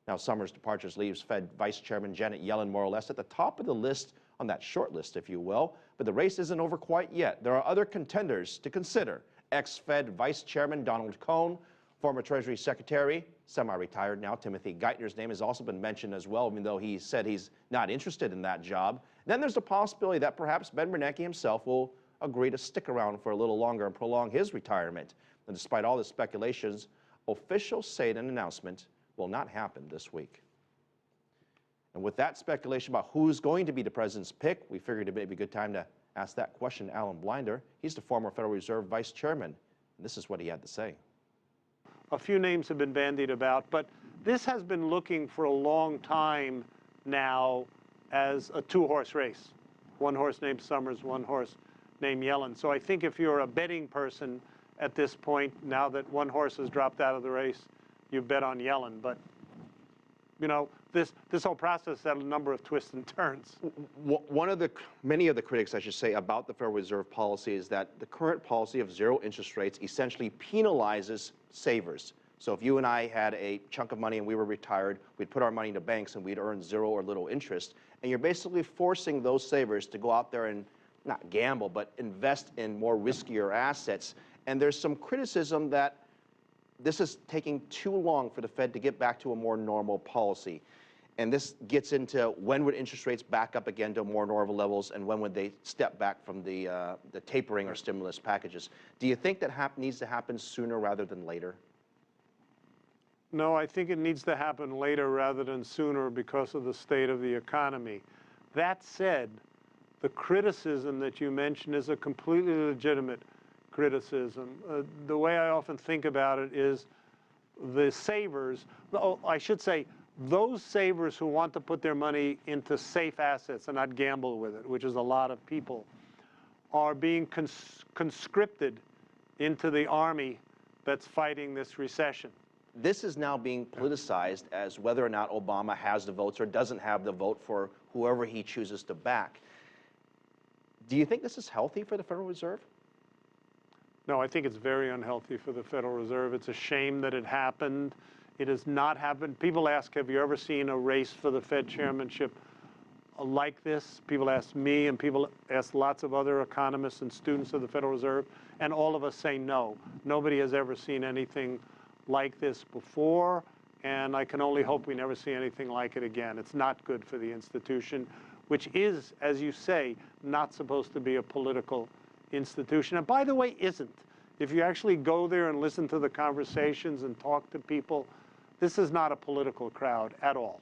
Now, Summers' departures leaves Fed Vice Chairman Janet Yellen more or less at the top of the list, on that short list, if you will. But the race isn't over quite yet. There are other contenders to consider. Ex-Fed Vice Chairman Donald Cohn, former Treasury Secretary, semi-retired now, Timothy Geithner's name has also been mentioned as well, even though he said he's not interested in that job. Then there's the possibility that perhaps Ben Bernanke himself will agree to stick around for a little longer and prolong his retirement. And despite all the speculations, officials say an announcement will not happen this week. And with that speculation about who's going to be the president's pick, we figured it may be a good time to ask that question to Alan Blinder. He's the former Federal Reserve Vice Chairman. And this is what he had to say. A few names have been bandied about, but this has been looking for a long time now as a two-horse race. One horse named Summers, one horse named Yellen. So I think if you're a betting person at this point, now that one horse has dropped out of the race, you bet on Yellen. But, you know, this whole process had a number of twists and turns. Many of the critics, I should say, about the Federal Reserve policy is that the current policy of zero interest rates essentially penalizes savers. So if you and I had a chunk of money and we were retired, we'd put our money into banks and we'd earn zero or little interest. And you're basically forcing those savers to go out there and not gamble, but invest in more riskier assets. And there's some criticism that this is taking too long for the Fed to get back to a more normal policy. And this gets into when would interest rates back up again to more normal levels and when would they step back from the tapering or stimulus packages. Do you think that needs to happen sooner rather than later? No, I think it needs to happen later rather than sooner because of the state of the economy. That said, the criticism that you mentioned is a completely legitimate criticism. The way I often think about it is the savers, I should say, those savers who want to put their money into safe assets and not gamble with it, which is a lot of people, are being conscripted into the army that's fighting this recession. This is now being politicized as whether or not Obama has the votes or doesn't have the vote for whoever he chooses to back. Do you think this is healthy for the Federal Reserve? No, I think it's very unhealthy for the Federal Reserve. It's a shame that it happened. It has not happened. People ask, have you ever seen a race for the Fed chairmanship like this? People ask me, and people ask lots of other economists and students of the Federal Reserve, and all of us say no. Nobody has ever seen anything like this before, and I can only hope we never see anything like it again. It's not good for the institution, which is, as you say, not supposed to be a political institution. And by the way, isn't. If you actually go there and listen to the conversations and talk to people, this is not a political crowd at all.